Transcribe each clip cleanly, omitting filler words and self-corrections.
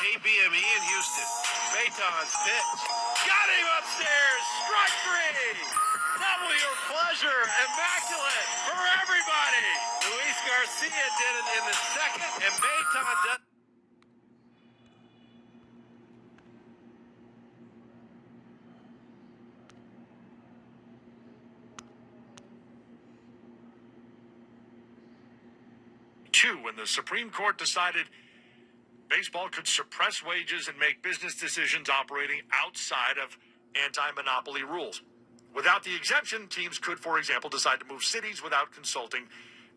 KBME in Houston. Baton's pitch. Got him upstairs. Strike three. Double your pleasure. Immaculate for everybody. Luis Garcia did it in the second, and Baton does. When the Supreme Court decided baseball could suppress wages and make business decisions operating outside of anti-monopoly rules. Without the exemption, teams could, for example, decide to move cities without consulting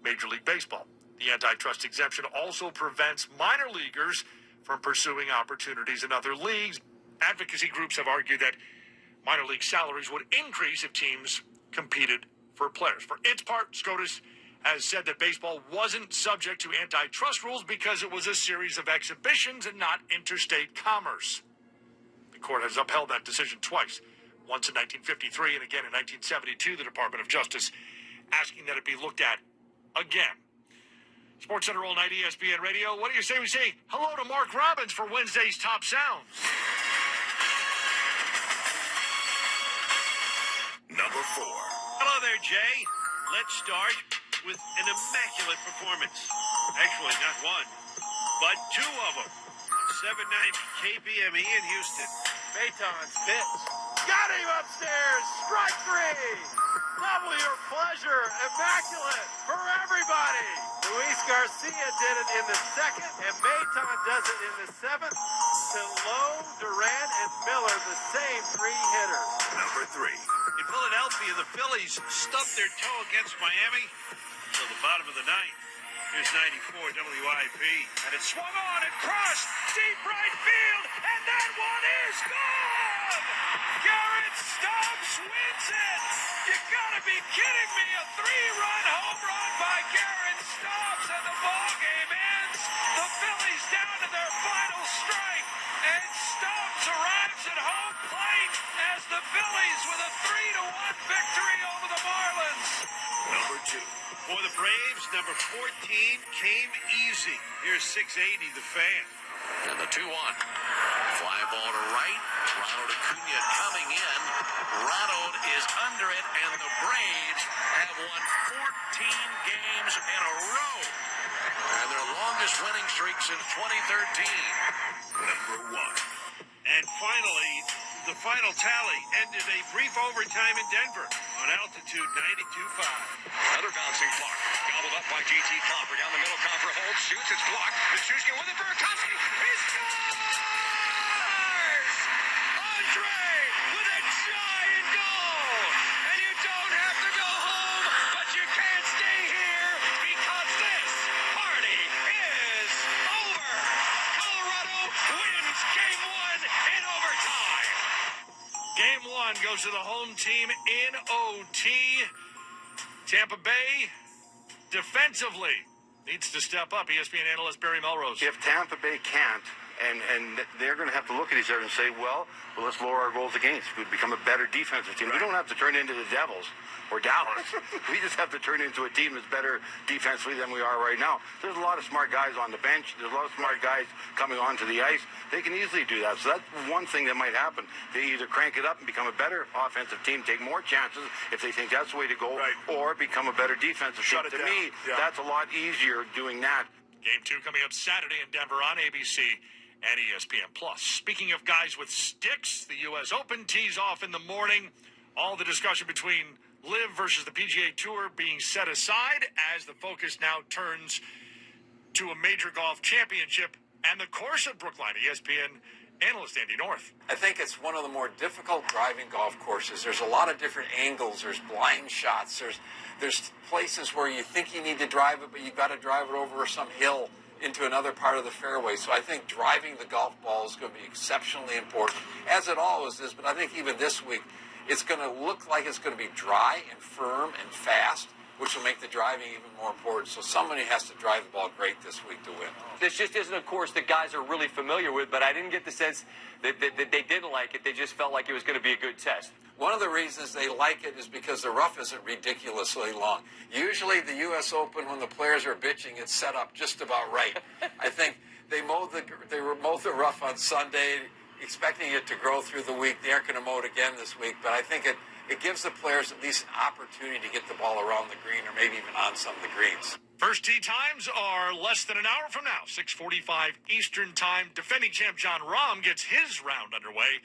Major League Baseball. The antitrust exemption also prevents minor leaguers from pursuing opportunities in other leagues. Advocacy groups have argued that minor league salaries would increase if teams competed for players. For its part, SCOTUS has said that baseball wasn't subject to antitrust rules because it was a series of exhibitions and not interstate commerce. The court has upheld that decision twice, once in 1953 and again in 1972, the Department of Justice asking that it be looked at again. SportsCenter all night, ESPN Radio. What do you say we say hello to Mark Robbins for Wednesday's Top Sounds? Number 4. Hello there, Jay. Let's start with an immaculate performance. Actually, not one, but two of them. 790 KBME in Houston. Baton's pitch. Got him upstairs. Strike three. Double your pleasure. Immaculate for everybody. Luis Garcia did it in the second, and Baton does it in the seventh. To Lowe, Duran, and Miller, the same three hitters. Number 3. In Philadelphia, the Phillies stubbed their toe against Miami until the bottom of the ninth. Here's 94 WIP. And it swung on and crossed deep right field. And that one is gone! Garrett Stubbs wins it! You gotta be kidding me! A 3-run home run by Garrett Stubbs, and the ball game ends. The Phillies down to their final strike. And Stubbs arrives at home plate as the Phillies with a 3-1 victory over the Marlins. Number 2. For the Braves, number 14 came easy. Here's 680, the fan. And the 2-1. Fly ball to right. Ronald Acuna coming in. Ronald is under it, and the Braves have won 14 games in a row. And their longest winning streak since 2013. Number 1. And finally, the final tally ended a brief overtime in Denver on altitude 92.5. Another bouncing block. Gobbled up by J.T. Copper. Down the middle, Copper holds, shoots, it's blocked. Nichushkin with it, Burakovsky. He scores! Andre with a giant goal! And you don't have to go home, but you can't stay here because this party is over. Colorado wins Game 1 in overtime. Game 1 goes to the home team in OT. Tampa Bay, defensively, needs to step up. ESPN analyst Barry Melrose. If Tampa Bay can't, and they're going to have to look at each other and say, well, let's lower our goals against. We become a better defensive team. We don't have to turn into the Devils or Dallas. We just have to turn into a team that's better defensively than we are right now. There's a lot of smart guys on the bench. There's a lot of smart guys coming onto the ice. They can easily do that. So that's one thing that might happen. They either crank it up and become a better offensive team, take more chances if they think that's the way to go, or become a better defensive team. To me, that's a lot easier doing that. Game 2 coming up Saturday in Denver on ABC and ESPN+. Speaking of guys with sticks, the U.S. Open tees off in the morning. All the discussion between LIV versus the PGA Tour being set aside as the focus now turns to a major golf championship and the course at Brookline. ESPN analyst Andy North. I think it's one of the more difficult driving golf courses. There's a lot of different angles. There's blind shots. There's places where you think you need to drive it, but you've got to drive it over some hill into another part of the fairway. So I think driving the golf ball is going to be exceptionally important, as it always is. But I think even this week, it's going to look like it's going to be dry and firm and fast, which will make the driving even more important. So somebody has to drive the ball great this week to win. This just isn't a course that guys are really familiar with, but I didn't get the sense that they didn't like it. They just felt like it was going to be a good test. One of the reasons they like it is because the rough isn't ridiculously long. Usually the U.S. Open, when the players are bitching, it's set up just about right. I think they mowed they mowed the rough on Sunday, expecting it to grow through the week. They aren't going to mow it again this week, but I think it gives the players at least an opportunity to get the ball around the green or maybe even on some of the greens. First tee times are less than an hour from now, 6:45 Eastern Time. Defending champ John Rahm gets his round underway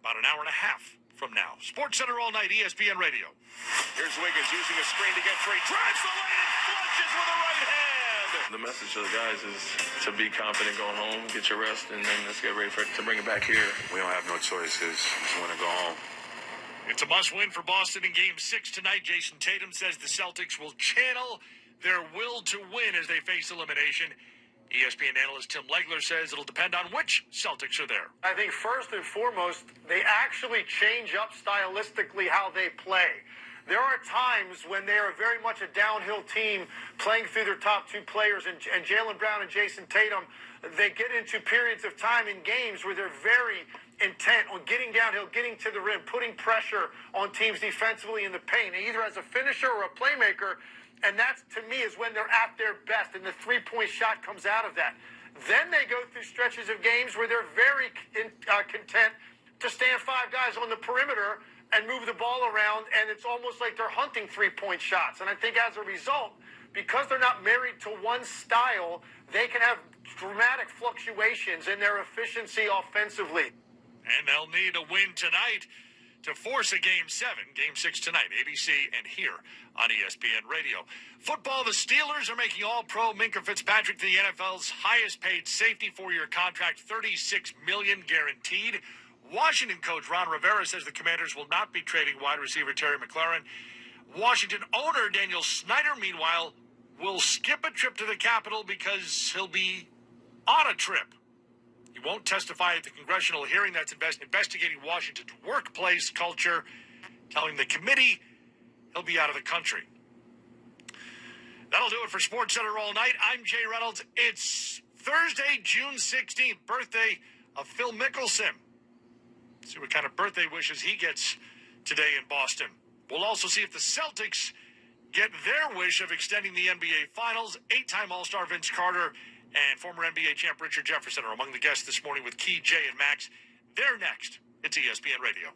about an hour and a half from now. Sports Center all night, ESPN Radio. Here's Wiggins using a screen to get free. Drives the lane and flushes with a right hand. The message to the guys is to be confident, go home, get your rest, and then let's get ready to bring it back here. We don't have no choices. Just want to go home. It's a must-win for Boston in Game 6 tonight. Jason Tatum says the Celtics will channel their will to win as they face elimination. ESPN analyst Tim Legler says it'll depend on which Celtics are there. I think first and foremost, they actually change up stylistically how they play. There are times when they are very much a downhill team playing through their top two players, and Jaylen Brown and Jason Tatum, they get into periods of time in games where they're very intent on getting downhill, getting to the rim, putting pressure on teams defensively in the paint, either as a finisher or a playmaker. And that, to me, is when they're at their best, and the three-point shot comes out of that. Then they go through stretches of games where they're very content to stand five guys on the perimeter and move the ball around, and it's almost like they're hunting three-point shots. And I think as a result, because they're not married to one style, they can have dramatic fluctuations in their efficiency offensively. And they'll need a win tonight to force a Game 7, Game 6 tonight, ABC and here on ESPN Radio. Football, the Steelers are making All-Pro Minkah Fitzpatrick the NFL's highest-paid safety four-year contract, $36 million guaranteed. Washington coach Ron Rivera says the Commanders will not be trading wide receiver Terry McLaurin. Washington owner Daniel Snyder, meanwhile, will skip a trip to the Capitol because he'll be on a trip. He won't testify at the congressional hearing that's investigating Washington's workplace culture, telling the committee he'll be out of the country. That'll do it for Sports Center all night. I'm Jay Reynolds. It's Thursday, June 16th, birthday of Phil Mickelson. See what kind of birthday wishes he gets today in Boston. We'll also see if the Celtics get their wish of extending the NBA Finals. 8-time All-Star Vince Carter and former NBA champ Richard Jefferson are among the guests this morning with Key, Jay, and Max. They're next. It's ESPN Radio.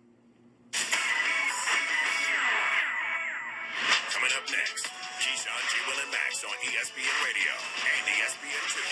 Coming up next, Keyshawn, J. Will, and Max on ESPN Radio and ESPN2.